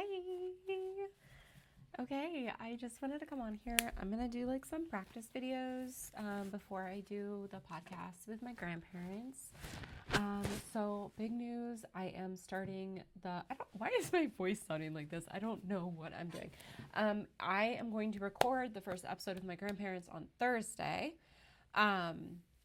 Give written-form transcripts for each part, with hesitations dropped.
Hi. Okay, I just wanted to come on here. I'm going to do like some practice videos before I do the podcast with my grandparents. So big news, I am starting why is my voice sounding like this? I don't know what I'm doing. I am going to record the first episode with my grandparents on Thursday.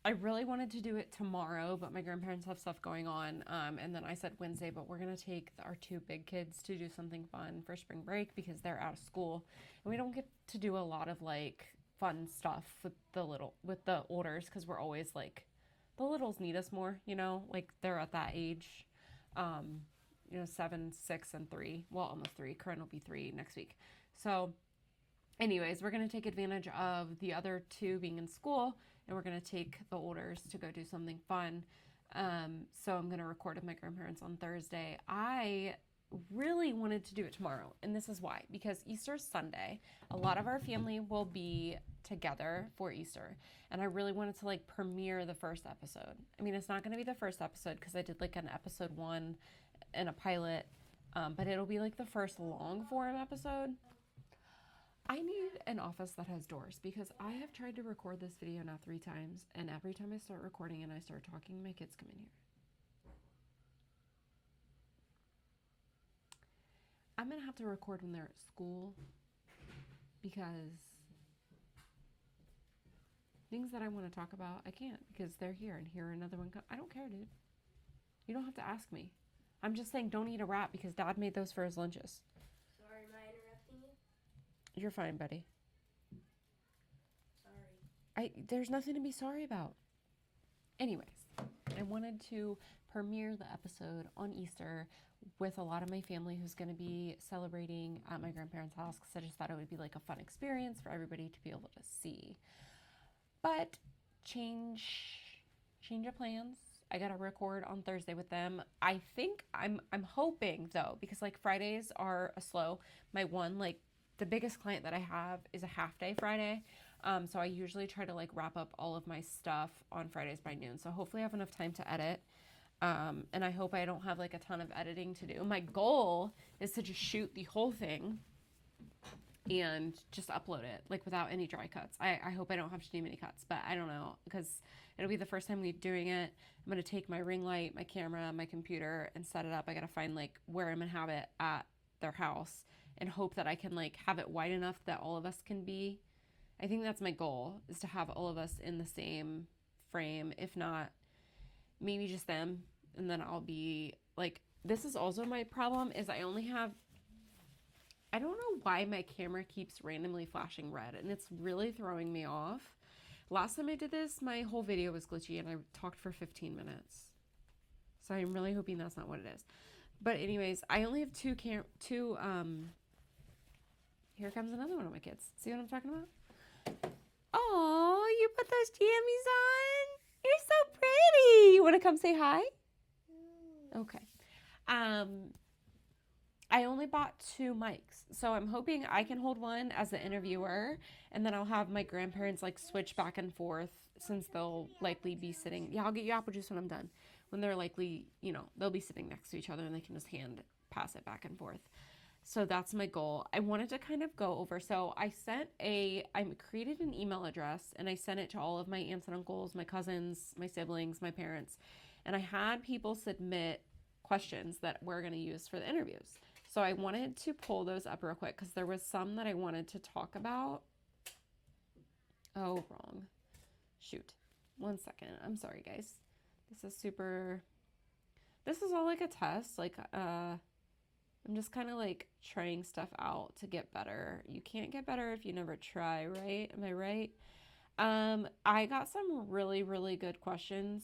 I really wanted to do it tomorrow, but my grandparents have stuff going on. And then I said Wednesday, but we're going to take our two big kids to do something fun for spring break because they're out of school. And we don't get to do a lot of like fun stuff with with the olders because we're always like, the littles need us more, like they're at that age. 7, 6, and 3. Well, almost 3. Corinne will be 3 next week. So anyways, we're going to take advantage of the other two being in school and we're going to take the olders to go do something fun. So I'm going to record with my grandparents on Thursday. I really wanted to do it tomorrow, and this is why, because Easter's Sunday. A lot of our family will be together for Easter, and I really wanted to like premiere the first episode. I mean, it's not going to be the first episode because I did like an episode 1 and a pilot, but it'll be like the first long form episode. I need an office that has doors because I have tried to record this video now 3 times, and every time I start recording and I start talking, my kids come in here. I'm gonna have to record when they're at school because things that I want to talk about, I can't because they're here, and here another one. I don't care, dude. You don't have to ask me. I'm just saying, don't eat a wrap because Dad made those for his lunches. Sorry, am I interrupting you? You're fine, buddy. Sorry. There's nothing to be sorry about. Anyways, I wanted to premiere the episode on Easter with a lot of my family who's going to be celebrating at my grandparents' house because I just thought it would be like a fun experience for everybody to be able to see. But change of plans. I got to record on Thursday with them. I think I'm hoping though, because like Fridays are a slow. My one like the biggest client that I have is a half day Friday. So I usually try to like wrap up all of my stuff on Fridays by noon. So hopefully I have enough time to edit. And I hope I don't have like a ton of editing to do. My goal is to just shoot the whole thing and just upload it like without any dry cuts. I hope I don't have to do many cuts, but I don't know because it'll be the first time we're doing it. I'm going to take my ring light, my camera, my computer and set it up. I got to find like where I'm going to have it at their house and hope that I can like have it wide enough that all of us can be. I think that's my goal, is to have all of us in the same frame. If not, maybe just them. And then I'll be like, this is also my problem is I only have, I don't know why my camera keeps randomly flashing red and it's really throwing me off. Last time I did this, my whole video was glitchy and I talked for 15 minutes. So I'm really hoping that's not what it is. But anyways, I only have here comes another one of my kids. See what I'm talking about? Oh, you put those jammies on? You're so pretty. You want to come say hi? Okay. I only bought 2 mics, so I'm hoping I can hold one as the interviewer, and then I'll have my grandparents like switch back and forth since they'll likely be sitting. Yeah, I'll get you apple juice when I'm done. When they're likely, they'll be sitting next to each other and they can just hand pass it back and forth. So that's my goal. I wanted to kind of go over. So I created an email address and I sent it to all of my aunts and uncles, my cousins, my siblings, my parents. And I had people submit questions that we're going to use for the interviews. So I wanted to pull those up real quick because there was some that I wanted to talk about. Oh, wrong. Shoot. 1 second. I'm sorry, guys. This is all like a test. Like, I'm just kind of like trying stuff out to get better. You can't get better if you never try, right? Am I right? I got some really, really good questions.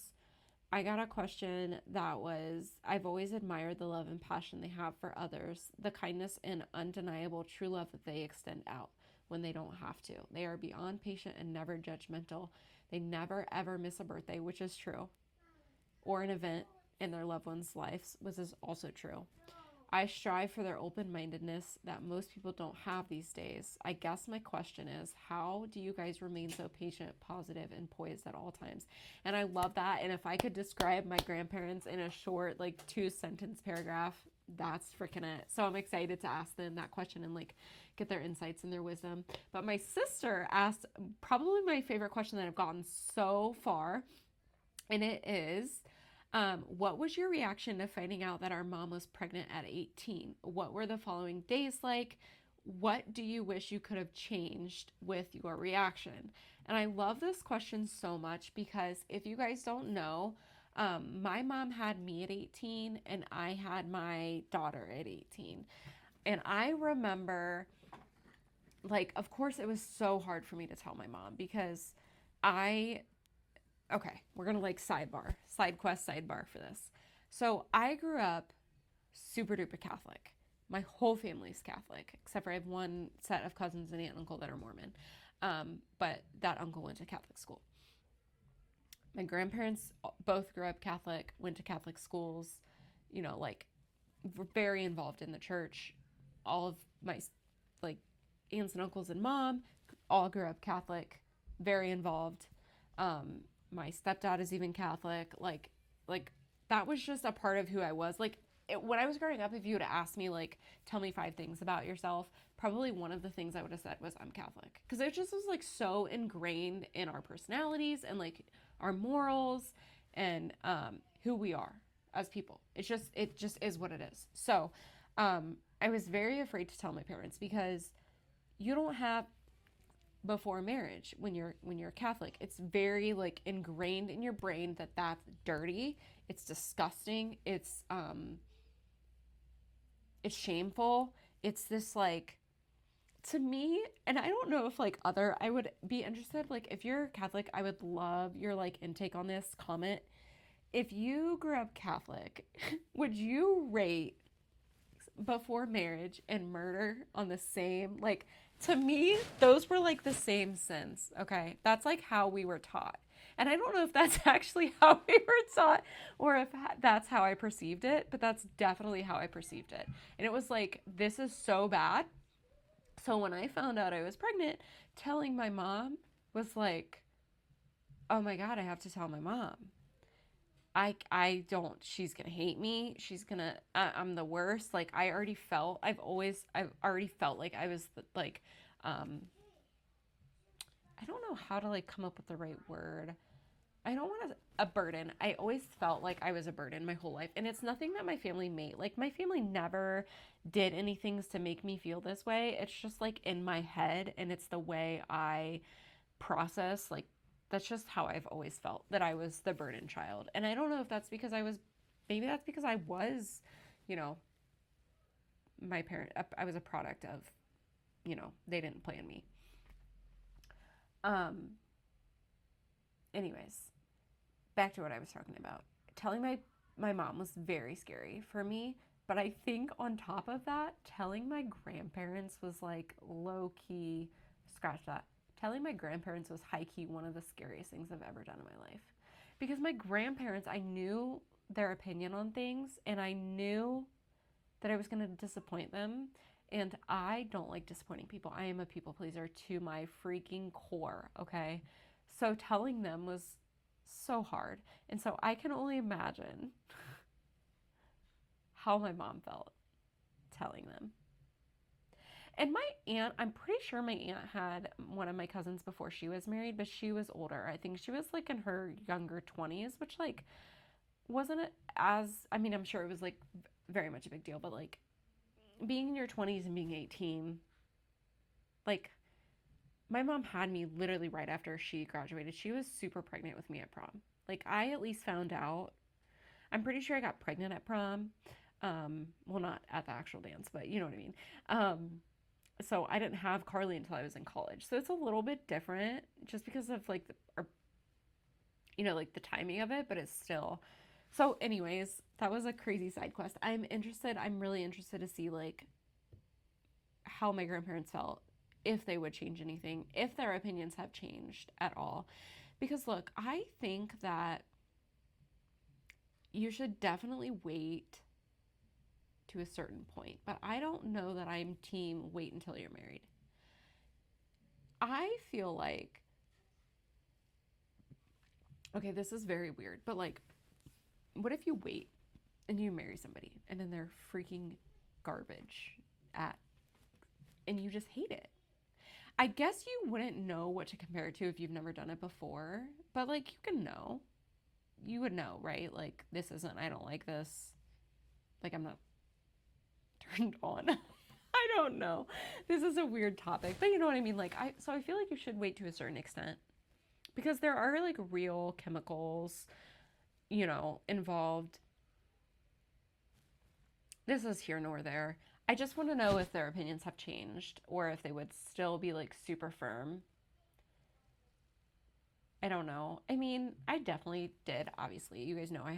I got a question that was, I've always admired the love and passion they have for others, the kindness and undeniable true love that they extend out when they don't have to. They are beyond patient and never judgmental. They never ever miss a birthday, which is true, or an event in their loved one's lives, which is also true. I strive for their open-mindedness that most people don't have these days. I guess my question is, how do you guys remain so patient, positive, and poised at all times? And I love that. And if I could describe my grandparents in a short, like 2-sentence paragraph, that's freaking it. So I'm excited to ask them that question and like get their insights and their wisdom. But my sister asked probably my favorite question that I've gotten so far, and it is, what was your reaction to finding out that our mom was pregnant at 18? What were the following days like? What do you wish you could have changed with your reaction? And I love this question so much because if you guys don't know, my mom had me at 18 and I had my daughter at 18. And I remember, like, of course, it was so hard for me to tell my mom because I, okay, we're going to like side quest sidebar for this. So I grew up super duper Catholic. My whole family's Catholic, except for I have one set of cousins and aunt and uncle that are Mormon. But that uncle went to Catholic school. My grandparents both grew up Catholic, went to Catholic schools, you know, like were very involved in the church. All of my like aunts and uncles and mom all grew up Catholic, very involved. My stepdad is even Catholic. Like that was just a part of who I was. Like when I was growing up, if you would have asked me, like, tell me 5 things about yourself, probably one of the things I would have said was I'm Catholic. Because it just was like so ingrained in our personalities and like our morals and who we are as people. It just is what it is. So I was very afraid to tell my parents because you don't have before marriage when you're Catholic. It's very like ingrained in your brain that that's dirty. It's disgusting. It's shameful. It's this like, to me, and I don't know if like I would be interested, like if you're Catholic, I would love your like intake on this. Comment. If you grew up Catholic, would you rate before marriage and murder on the same, like, to me, those were like the same sins, okay? That's like how we were taught. And I don't know if that's actually how we were taught or if that's how I perceived it, but that's definitely how I perceived it. And it was like, this is so bad. So when I found out I was pregnant, telling my mom was like, oh my God, I have to tell my mom. I don't, she's gonna hate me. I'm the worst. Like I've already felt like I was like, I don't know how to like come up with the right word. I don't want a burden. I always felt like I was a burden my whole life. And it's nothing that my family made. Like my family never did anything to make me feel this way. It's just like in my head and it's the way I process. Like that's just how I've always felt, that I was the burden child. And I don't know if that's because maybe that's because I was, you know, I was a product of, you know, they didn't plan me. Anyways, back to what I was talking about. Telling my mom was very scary for me, but I think on top of that, telling my grandparents was like low key, scratch that. Telling my grandparents was high key one of the scariest things I've ever done in my life. Because my grandparents, I knew their opinion on things and I knew that I was going to disappoint them. And I don't like disappointing people. I am a people pleaser to my freaking core, okay? So telling them was so hard. And so I can only imagine how my mom felt telling them. And my aunt, I'm pretty sure my aunt had one of my cousins before she was married, but she was older. I think she was like in her younger 20s, which like wasn't as, I mean, I'm sure it was like very much a big deal, but like being in your 20s and being 18, like my mom had me literally right after she graduated. She was super pregnant with me at prom. Like I at least found out, I'm pretty sure I got pregnant at prom. Well, not at the actual dance, but you know what I mean. So I didn't have Carly until I was in college. So it's a little bit different just because of like like the timing of it, but it's still. So anyways, that was a crazy side quest. I'm really interested to see like how my grandparents felt, if they would change anything, if their opinions have changed at all. Because look, I think that you should definitely wait to a certain point, but I don't know that I'm team wait until you're married. I feel like, okay, this is very weird, but like, what if you wait and you marry somebody and then they're freaking garbage and you just hate it. I guess you wouldn't know what to compare it to if you've never done it before, but like you can know. You would know, right? Like I don't like this. Like I'm not turned on. I don't know. This is a weird topic, but you know what I mean? Like so I feel like you should wait to a certain extent because there are like real chemicals, involved. This is here nor there. I just want to know if their opinions have changed or if they would still be like super firm. I don't know. I mean, I definitely did, obviously. You guys know I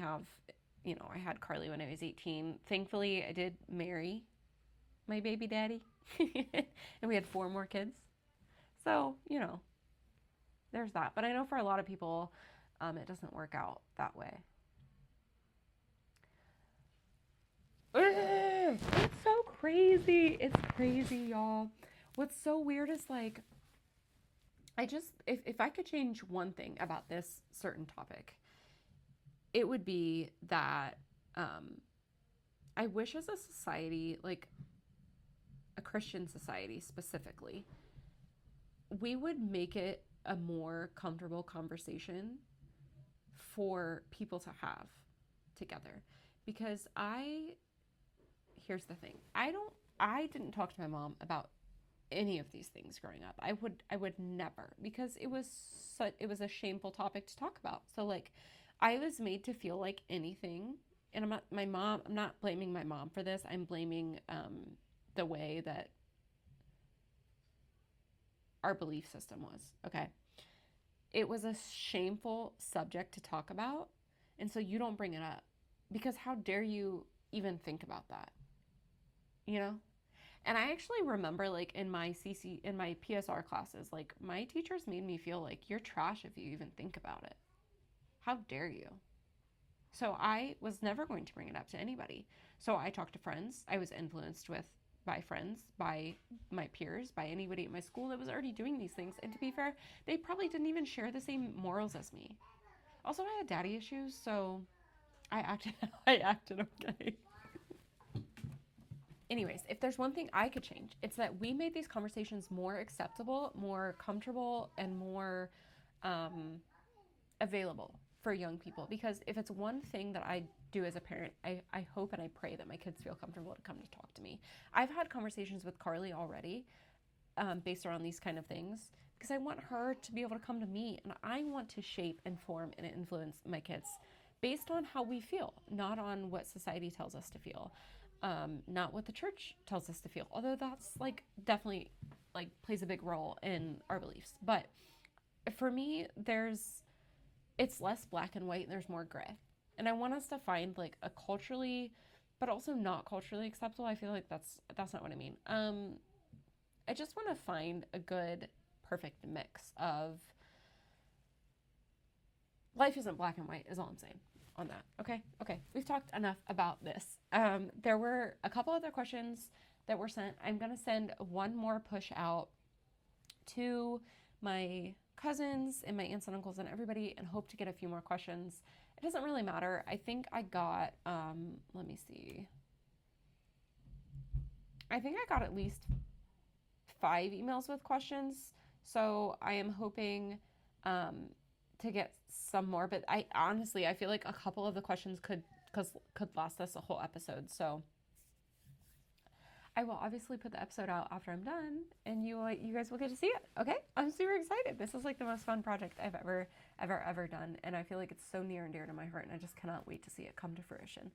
had Carly when I was 18. Thankfully, I did marry my baby daddy. And we had 4 more kids. So, there's that. But I know for a lot of people, it doesn't work out that way. It's so crazy. It's crazy, y'all. What's so weird is like, if I could change one thing about this certain topic, it would be that I wish as a society, like a Christian society specifically, we would make it a more comfortable conversation for people to have together. Because here's the thing. I didn't talk to my mom about any of these things growing up. I would never, because it was a shameful topic to talk about. So like I was made to feel like anything, and I'm not blaming my mom for this. I'm blaming the way that our belief system was. Okay. It was a shameful subject to talk about, and so you don't bring it up because how dare you even think about that? And I actually remember like in my PSR classes, like my teachers made me feel like you're trash if you even think about it. How dare you? So I was never going to bring it up to anybody. So I talked to friends. I was influenced by friends, by my peers, by anybody at my school that was already doing these things. And to be fair, they probably didn't even share the same morals as me. Also, I had daddy issues, so I acted okay. Anyways, if there's one thing I could change, it's that we made these conversations more acceptable, more comfortable, and more available for young people. Because if it's one thing that I do as a parent, I hope and I pray that my kids feel comfortable to come to talk to me. I've had conversations with Carly already based around these kind of things because I want her to be able to come to me, and I want to shape, inform, and influence my kids based on how we feel, not on what society tells us to feel. Not what the church tells us to feel, although that's like definitely like plays a big role in our beliefs. But for me, it's less black and white and there's more gray. And I want us to find like a culturally, but also not culturally acceptable. I feel like that's not what I mean. I just want to find a good, perfect mix of life isn't black and white is all I'm saying on that. Okay. We've talked enough about this. There were a couple other questions that were sent. I'm going to send one more push out to my cousins and my aunts and uncles and everybody and hope to get a few more questions. It doesn't really matter. I think I got, let me see. I think I got at least 5 emails with questions. So I am hoping to get some more, but I feel like a couple of the questions could last us a whole episode. So I will obviously put the episode out after I'm done, and you guys will get to see it. Okay, I'm super excited. This is like the most fun project I've ever done, and I feel like it's so near and dear to my heart, and I just cannot wait to see it come to fruition.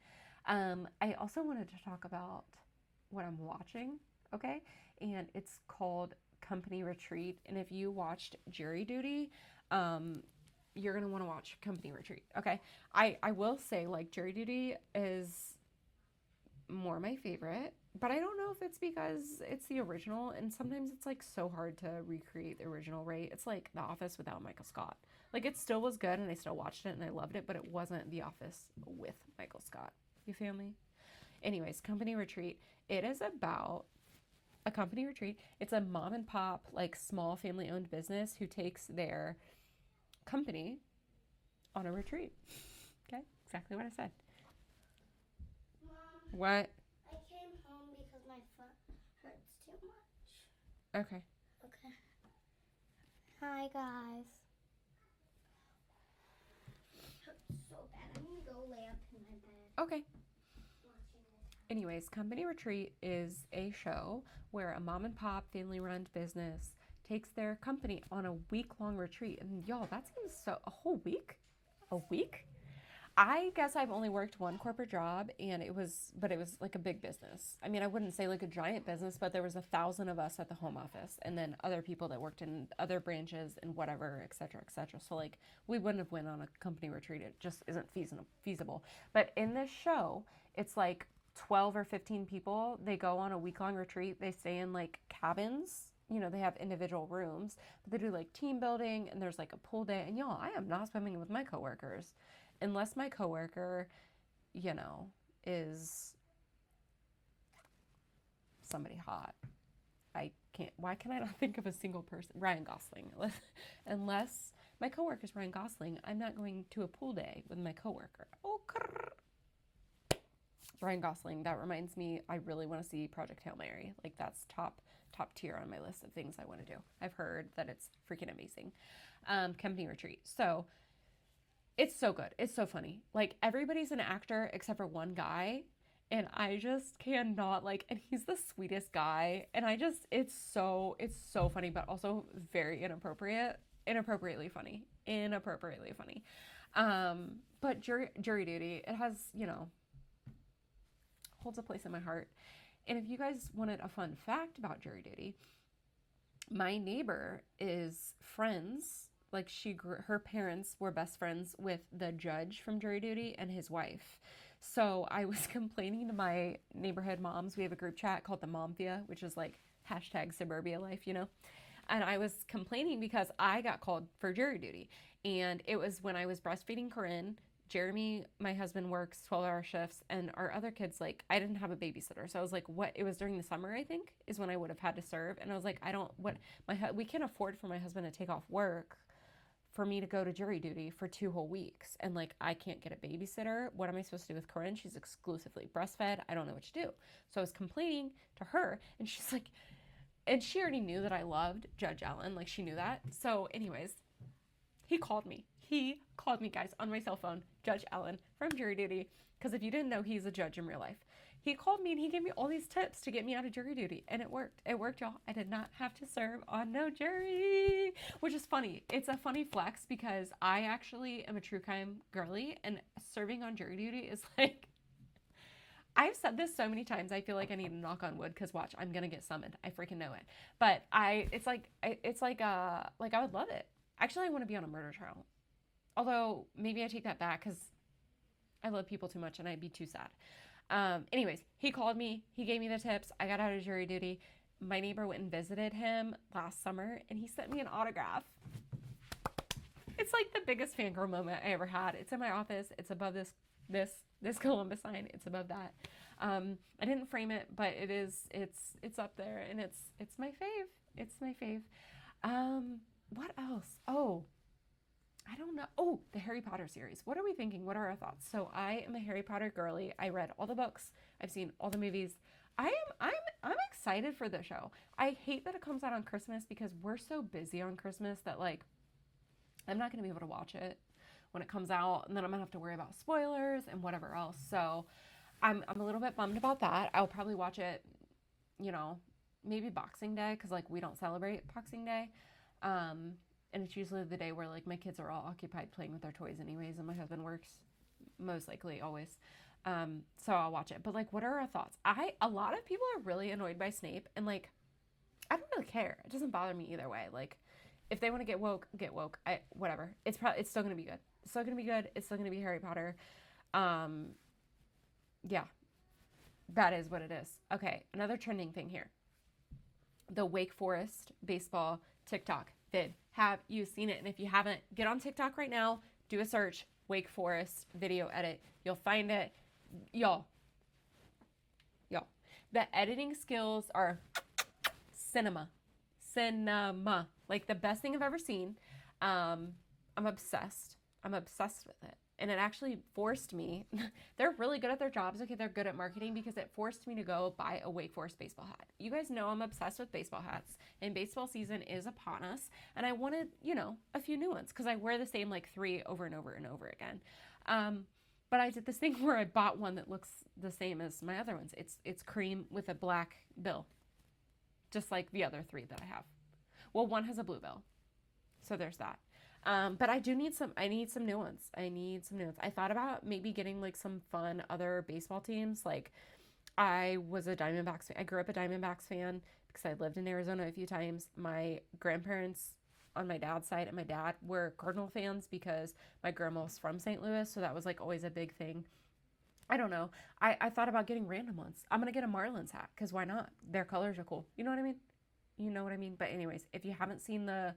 I also wanted to talk about what I'm watching. Okay, and it's called Company Retreat, and if you watched Jury Duty, you're going to want to watch Company Retreat. Okay. I will say like Jury Duty is more my favorite, but I don't know if it's because it's the original, and sometimes it's like so hard to recreate the original, right? It's like The Office without Michael Scott. Like it still was good and I still watched it and I loved it, but it wasn't The Office with Michael Scott. You feel me? Anyways, Company Retreat. It is about a company retreat. It's a mom and pop, like small family owned business who takes their company on a retreat. Okay, exactly what I said. What? I came home because my foot hurts too much. Okay. Okay. Hi, guys. It hurts so bad. I'm going to go lay up in my bed. Okay. Watching this. Anyways, Company Retreat is a show where a mom and pop family run business takes their company on a week-long retreat. And y'all, that seems so, a whole week? A week? I guess I've only worked one corporate job and it was like a big business. I mean, I wouldn't say like a giant business, but there was 1,000 of us at the home office and then other people that worked in other branches and whatever, et cetera, et cetera. So like we wouldn't have went on a company retreat. It just isn't feasible. But in this show, it's like 12 or 15 people. They go on a week-long retreat. They stay in like cabins. You know, they have individual rooms, but they do like team building and there's like a pool day. And y'all, I am not swimming with my coworkers unless my coworker, you know, is somebody hot. I can't, why can I not think of a single person? Ryan Gosling. Unless my coworker is Ryan Gosling, I'm not going to a pool day with my coworker. Oh, Ryan Gosling, that reminds me, I really want to see Project Hail Mary. Like that's top tier on my list of things I want to do. I've heard that it's freaking amazing. Company retreat. So it's so good. It's so funny. Like everybody's an actor except for one guy. And I just cannot like, and he's the sweetest guy. And it's so funny, but also very inappropriately funny. But jury duty, it has, you know, holds a place in my heart. And if you guys wanted a fun fact about jury duty, my neighbor is friends. Like her parents were best friends with the judge from jury duty and his wife. So I was complaining to my neighborhood moms. We have a group chat called the Momfia, which is like hashtag suburbia life, you know? And I was complaining because I got called for jury duty. And it was when I was breastfeeding Corinne. Jeremy, my husband, works 12-hour shifts, and our other kids, like, I didn't have a babysitter. So I was like, what? It was during the summer, I think, is when I would have had to serve. And I was like, we can't afford for my husband to take off work for me to go to jury duty for 2 whole weeks. And like, I can't get a babysitter. What am I supposed to do with Corinne? She's exclusively breastfed. I don't know what to do. So I was complaining to her, and she's like, and she already knew that I loved Judge Allen. Like, she knew that. So anyways, he called me, guys, on my cell phone, Judge Allen from jury duty. Because if you didn't know, he's a judge in real life. He called me and he gave me all these tips to get me out of jury duty. And it worked. It worked, y'all. I did not have to serve on no jury, which is funny. It's a funny flex because I actually am a true crime girly, and serving on jury duty is like, I've said this so many times. I feel like I need to knock on wood because watch, I'm going to get summoned. I freaking know it. But I would love it. Actually, I want to be on a murder trial. Although maybe I take that back because I love people too much and I'd be too sad. Anyways, he called me. He gave me the tips. I got out of jury duty. My neighbor went and visited him last summer and he sent me an autograph. It's like the biggest fangirl moment I ever had. It's in my office. It's above this Columbus sign. It's above that. I didn't frame it, but it's up there and it's my fave. It's my fave. What else? Oh, I don't know. Oh, the Harry Potter series. What are we thinking? What are our thoughts? So I am a Harry Potter girly. I read all the books. I've seen all the movies. I'm excited for the show. I hate that it comes out on Christmas because we're so busy on Christmas that like I'm not going to be able to watch it when it comes out, and then I'm going to have to worry about spoilers and whatever else. So I'm a little bit bummed about that. I'll probably watch it, you know, maybe Boxing Day because like we don't celebrate Boxing Day. And it's usually the day where like my kids are all occupied playing with their toys anyways, and my husband works most likely always. So I'll watch it. But like, what are our thoughts? A lot of people are really annoyed by Snape, and like, I don't really care. It doesn't bother me either way. Like, if they want to get woke, get woke. Whatever. It's still gonna be good. It's still gonna be good. It's still gonna be Harry Potter. Yeah, that is what it is. Okay, another trending thing here. The Wake Forest baseball TikTok vid. Have you seen it? And if you haven't, get on TikTok right now, do a search, Wake Forest video edit. You'll find it. Y'all. The editing skills are cinema. Like the best thing I've ever seen. I'm obsessed with it. And it actually forced me, they're really good at their jobs. Okay, they're good at marketing because it forced me to go buy a Wake Forest baseball hat. You guys know I'm obsessed with baseball hats, and baseball season is upon us. And I wanted, a few new ones because I wear the same like 3 over and over and over again. But I did this thing where I bought one that looks the same as my other ones. It's cream with a black bill, just like the other 3 that I have. Well, one has a blue bill, so there's that. But I need some new ones. I thought about maybe getting like some fun other baseball teams. Like I was a Diamondbacks fan. I grew up a Diamondbacks fan because I lived in Arizona a few times. My grandparents on my dad's side and my dad were Cardinal fans because my grandma was from St. Louis. So that was like always a big thing. I don't know. I thought about getting random ones. I'm going to get a Marlins hat because why not? Their colors are cool. You know what I mean? You know what I mean? But anyways, if you haven't seen the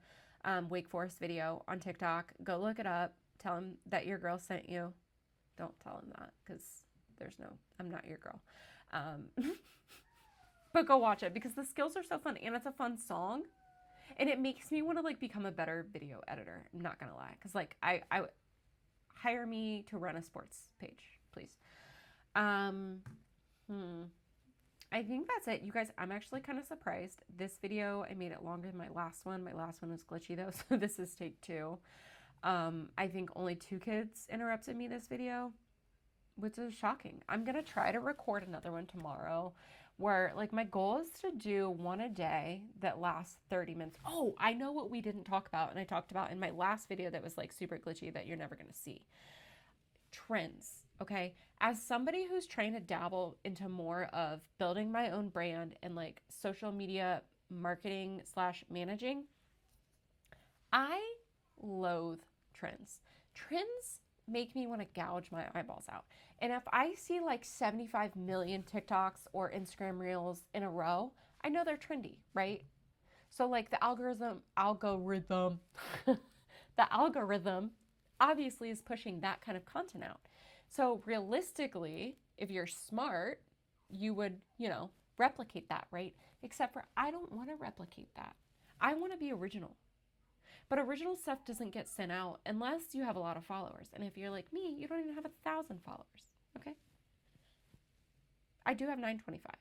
Wake Forest video on TikTok, go look it up. Tell him that your girl sent you. Don't tell him that because I'm not your girl. But go watch it because the skills are so fun and it's a fun song. And it makes me want to like become a better video editor. I'm not going to lie. Because like I hire me to run a sports page, please. I think that's it. You guys, I'm actually kind of surprised. This video, I made it longer than my last one. My last one was glitchy though, so this is take 2. I think only 2 kids interrupted me this video, which is shocking. I'm going to try to record another one tomorrow where like my goal is to do one a day that lasts 30 minutes. Oh, I know what we didn't talk about and I talked about in my last video that was like super glitchy that you're never going to see. Trends. Okay, as somebody who's trying to dabble into more of building my own brand and like social media marketing / managing, I loathe trends. Trends make me want to gouge my eyeballs out. And if I see like 75 million TikToks or Instagram reels in a row, I know they're trendy, right? So like the algorithm, the algorithm obviously is pushing that kind of content out. So realistically, if you're smart, you would, replicate that, right? Except for I don't want to replicate that. I want to be original. But original stuff doesn't get sent out unless you have a lot of followers. And if you're like me, you don't even have 1,000 followers, okay? I do have 925,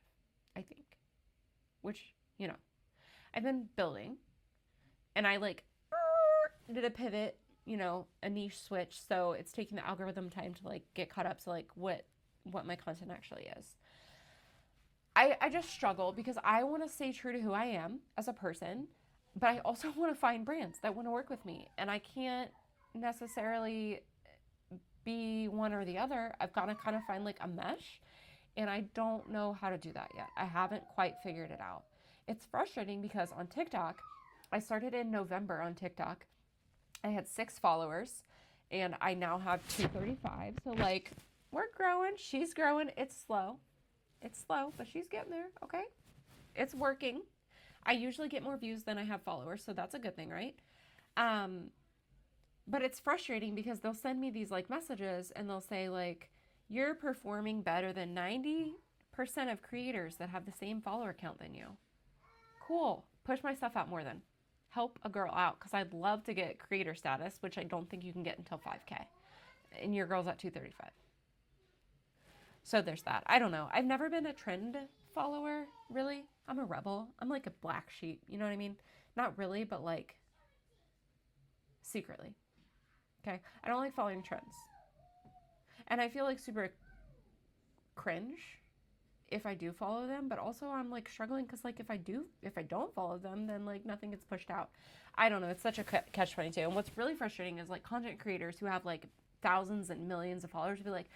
I think, which, I've been building and I like did a pivot, a niche switch. So it's taking the algorithm time to like get caught up to like what my content actually is. I just struggle because I want to stay true to who I am as a person, but I also want to find brands that want to work with me. And I can't necessarily be one or the other. I've got to kind of find like a mesh, and I don't know how to do that yet. I haven't quite figured it out. It's frustrating because on TikTok, I started in November on TikTok. I had 6 followers and I now have 235. So like we're growing, she's growing. It's slow, but she's getting there. Okay. It's working. I usually get more views than I have followers. So that's a good thing, right? But it's frustrating because they'll send me these like messages and they'll say like, you're performing better than 90% of creators that have the same follower count than you. Cool. Push my stuff out more then. Help a girl out because I'd love to get creator status, which I don't think you can get until 5K. And your girl's at 235. So there's that. I don't know. I've never been a trend follower, really. I'm a rebel. I'm like a black sheep. You know what I mean? Not really, but like secretly. Okay? I don't like following trends. And I feel like super cringe if I do follow them, but also I'm like struggling because like if I don't follow them, then like nothing gets pushed out. I don't know. It's such a catch-22. And what's really frustrating is like content creators who have like thousands and millions of followers be like,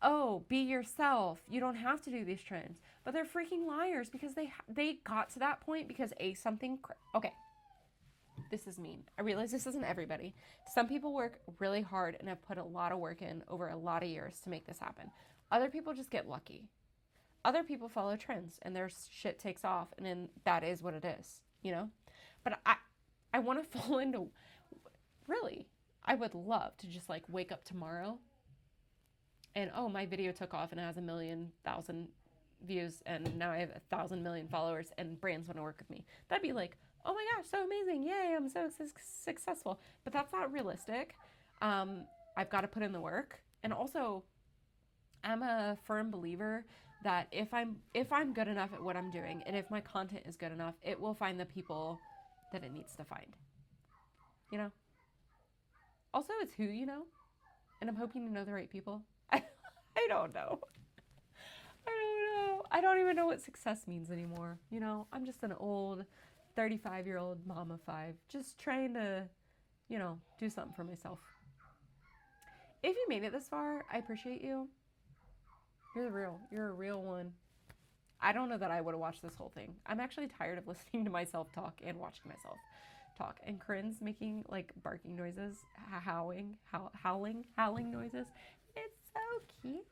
oh, be yourself. You don't have to do these trends. But they're freaking liars because they got to that point because okay. This is mean. I realize this isn't everybody. Some people work really hard and have put a lot of work in over a lot of years to make this happen. Other people just get lucky. Other people follow trends and their shit takes off and then that is what it is, But I want to fall into, really, I would love to just like wake up tomorrow and, oh, my video took off and it has 1,000,000 views and now I have 1,000 million followers and brands want to work with me. That'd be like, oh my gosh, so amazing. Yay, I'm so successful. But that's not realistic. I've got to put in the work. And also, I'm a firm believer that if I'm good enough at what I'm doing, and if my content is good enough, it will find the people that it needs to find. You know? Also, it's who you know. And I'm hoping you know the right people. I don't know. I don't even know what success means anymore. You know, I'm just an old 35-year-old mom of 5, just trying to, you know, do something for myself. If you made it this far, I appreciate you. You're a real one. I don't know that I would have watched this whole thing. I'm actually tired of listening to myself talk and watching myself talk. And Corinne's making like barking noises, howling noises. It's so cute.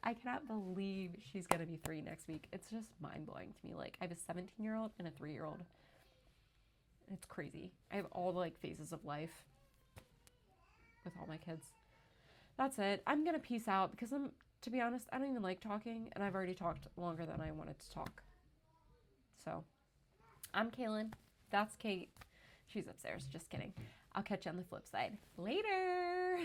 I cannot believe she's gonna be 3 next week. It's just mind blowing to me. Like, I have a 17-year-old and a 3-year-old. It's crazy. I have all the like phases of life with all my kids. That's it. I'm gonna peace out because to be honest, I don't even like talking, and I've already talked longer than I wanted to talk. So, I'm Kaylin. That's Kate. She's upstairs. Just kidding. I'll catch you on the flip side. Later.